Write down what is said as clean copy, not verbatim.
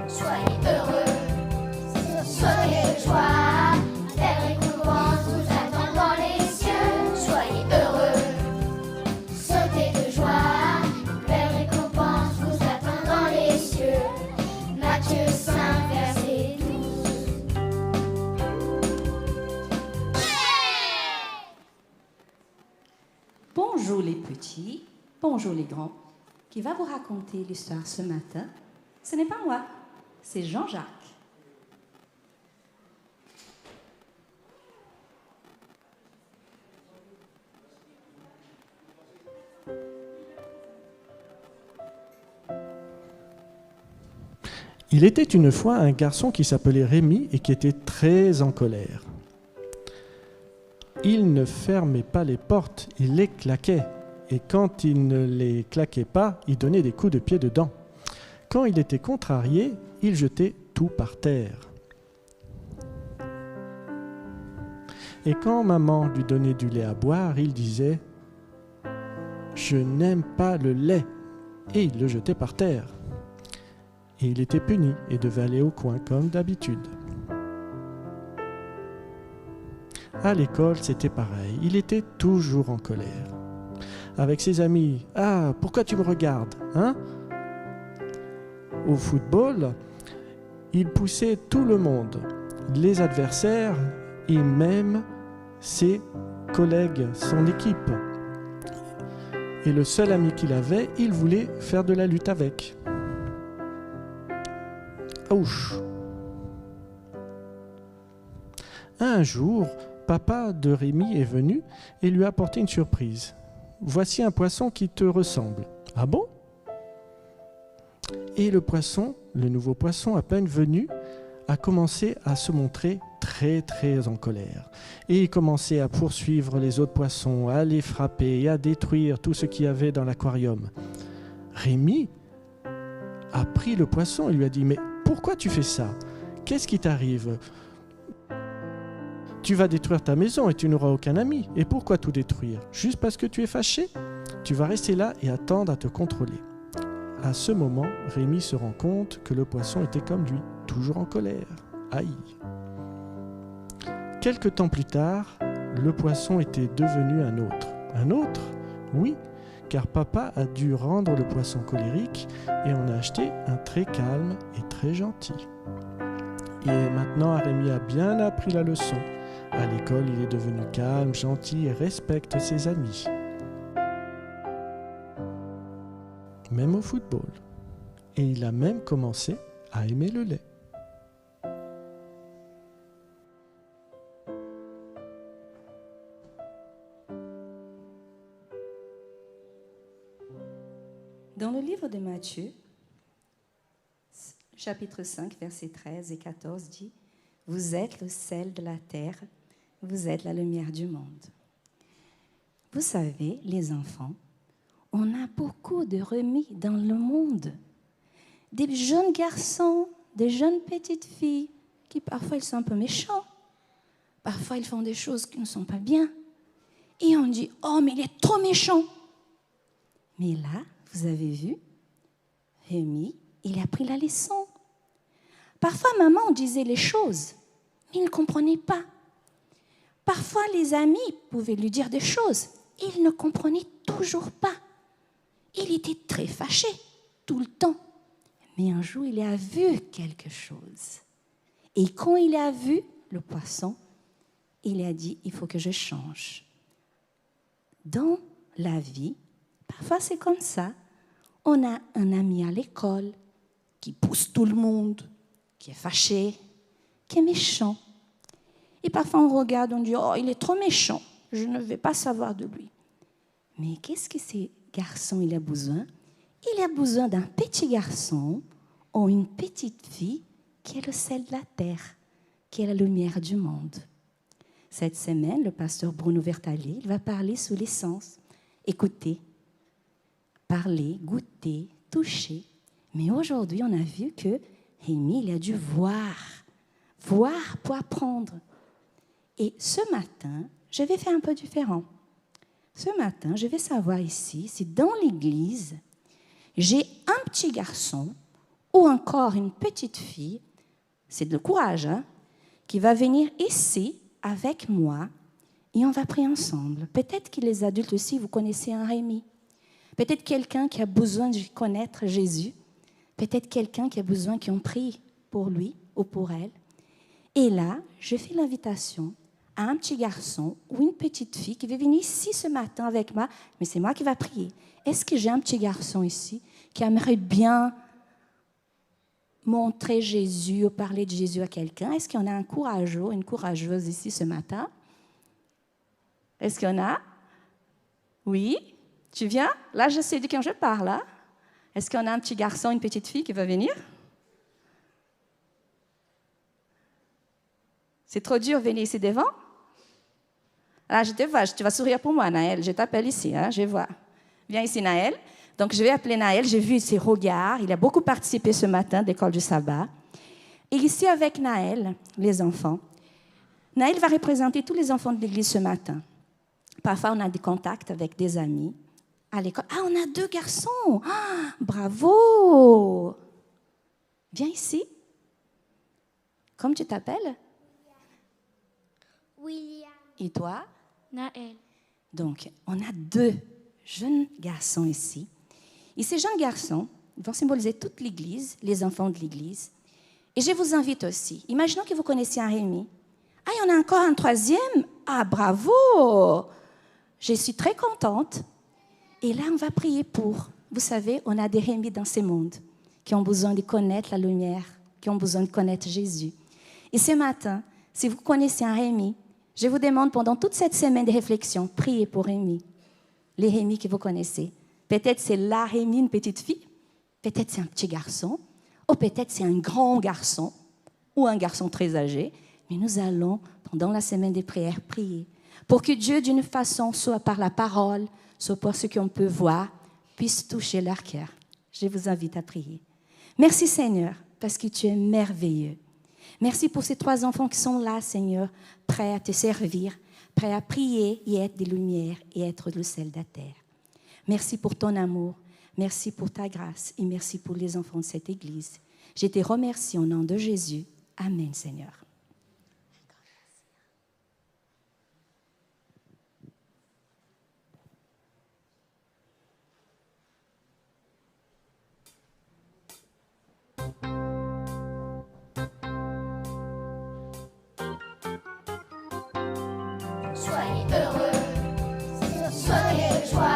Soyez heureux, soyez de joie, belle récompense vous attend dans les cieux. Soyez heureux, sautez de joie, belle récompense vous attend dans les cieux. Matthieu 5, verset 12. Bonjour les petits, bonjour les grands. Qui va vous raconter l'histoire ce matin? Ce n'est pas moi, c'est Jean-Jacques. Il était une fois un garçon qui s'appelait Rémi et qui était très en colère. Il ne fermait pas les portes, il les claquait. Et quand il ne les claquait pas, il donnait des coups de pied dedans. Quand il était contrarié, il jetait tout par terre. Et quand maman lui donnait du lait à boire, il disait « Je n'aime pas le lait » et il le jetait par terre. Et il était puni et devait aller au coin comme d'habitude. À l'école, c'était pareil, il était toujours en colère. Avec ses amis, « Ah, pourquoi tu me regardes, hein ?» Au football, il poussait tout le monde, les adversaires et même ses collègues, son équipe. Et le seul ami qu'il avait, il voulait faire de la lutte avec. Ouch! Un jour, papa de Rémi est venu et lui a apporté une surprise. « Voici un poisson qui te ressemble. » « Ah bon ?» Et le poisson, le nouveau poisson à peine venu, a commencé à se montrer très très en colère. Et il commençait à poursuivre les autres poissons, à les frapper et à détruire tout ce qu'il y avait dans l'aquarium. Rémi a pris le poisson et lui a dit « Mais pourquoi tu fais ça? Qu'est-ce qui t'arrive? Tu vas détruire ta maison et tu n'auras aucun ami. Et pourquoi tout détruire? Juste parce que tu es fâché? Tu vas rester là et attendre à te contrôler. » À ce moment, Rémi se rend compte que le poisson était comme lui, toujours en colère. Aïe! Quelque temps plus tard, le poisson était devenu un autre. Un autre? Oui, car papa a dû rendre le poisson colérique et on a acheté un très calme et très gentil. Et maintenant, Rémi a bien appris la leçon. À l'école, il est devenu calme, gentil et respecte ses amis. Même au football. Et il a même commencé à aimer le lait. Dans le livre de Matthieu, chapitre 5, versets 13 et 14 dit « Vous êtes le sel de la terre, vous êtes la lumière du monde. » Vous savez, les enfants, on a beaucoup de Rémi dans le monde. Des jeunes garçons, des jeunes petites filles qui parfois ils sont un peu méchants. Parfois ils font des choses qui ne sont pas bien. Et on dit « Oh, mais il est trop méchant !» Mais là, vous avez vu, Rémi, il a pris la leçon. Parfois, maman disait les choses, mais il ne comprenait pas. Parfois, les amis pouvaient lui dire des choses, il ne comprenait toujours pas. Il était très fâché tout le temps. Mais un jour, il a vu quelque chose. Et quand il a vu le poisson, il a dit, il faut que je change. Dans la vie, parfois c'est comme ça. On a un ami à l'école qui pousse tout le monde, qui est fâché, qui est méchant. Et parfois on regarde, on dit, oh, il est trop méchant, je ne vais pas savoir de lui. Mais qu'est-ce que ce garçon il a besoin? Il a besoin d'un petit garçon ou une petite fille qui est le sel de la terre, qui est la lumière du monde. Cette semaine, le pasteur Bruno Vertalier il va parler sous les sens. Écouter, parler, goûter, toucher. Mais aujourd'hui, on a vu que Rémi, il a dû voir pour apprendre. Et ce matin, je vais faire un peu différent. ce matin, je vais savoir ici si dans l'église, j'ai un petit garçon ou encore une petite fille, c'est de courage, hein, qui va venir ici avec moi et on va prier ensemble. Peut-être que les adultes aussi, vous connaissez un Rémi. Peut-être quelqu'un qui a besoin de connaître Jésus. Peut-être quelqu'un qui a besoin qu'on prie pour lui ou pour elle. Et là, je fais l'invitation à un petit garçon ou une petite fille qui veut venir ici ce matin avec moi, mais c'est moi qui va prier. Est-ce que j'ai un petit garçon ici qui aimerait bien montrer Jésus ou parler de Jésus à quelqu'un? Est-ce qu'il y en a un courageux, une courageuse ici ce matin? Est-ce qu'il y en a? Oui? Tu viens? Là, je sais de qui je parle. Hein? Est-ce qu'il y en a un petit garçon, une petite fille qui va venir? C'est trop dur, venir ici devant? Là, je te vois, tu vas sourire pour moi, Naël. Je t'appelle ici, hein, je vois. Viens ici, Naël. Donc, je vais appeler Naël. J'ai vu ses regards. Il a beaucoup participé ce matin d'école du sabbat. Et ici, avec Naël, les enfants, Naël va représenter tous les enfants de l'église ce matin. Parfois, on a des contacts avec des amis à l'école. Ah, on a 2 garçons. Ah, bravo. Viens ici. Comment tu t'appelles? William. Et toi? Naël. Donc, on a 2 jeunes garçons ici. Et ces jeunes garçons vont symboliser toute l'Église, les enfants de l'Église. Et je vous invite aussi, imaginons que vous connaissiez un Rémi. Ah, il y en a encore un 3e. Ah, bravo! Je suis très contente. Et là, on va prier pour. Vous savez, on a des Rémi dans ce monde qui ont besoin de connaître la lumière, qui ont besoin de connaître Jésus. Et ce matin, si vous connaissez un Rémi, je vous demande pendant toute cette semaine de réflexion, priez pour Rémi. Les Rémi que vous connaissez. Peut-être c'est la Rémi, une petite fille. Peut-être c'est un petit garçon. Ou peut-être c'est un grand garçon. Ou un garçon très âgé. Mais nous allons, pendant la semaine des prières, prier. Pour que Dieu, d'une façon, soit par la parole, soit par ce qu'on peut voir, puisse toucher leur cœur. Je vous invite à prier. Merci Seigneur, parce que tu es merveilleux. Merci pour ces 3 enfants qui sont là, Seigneur, prêts à te servir, prêts à prier et être des lumières et être le sel de la terre. Merci pour ton amour, merci pour ta grâce et merci pour les enfants de cette Église. Je te remercie au nom de Jésus. Amen, Seigneur. Soyez heureux, soyez joyeux.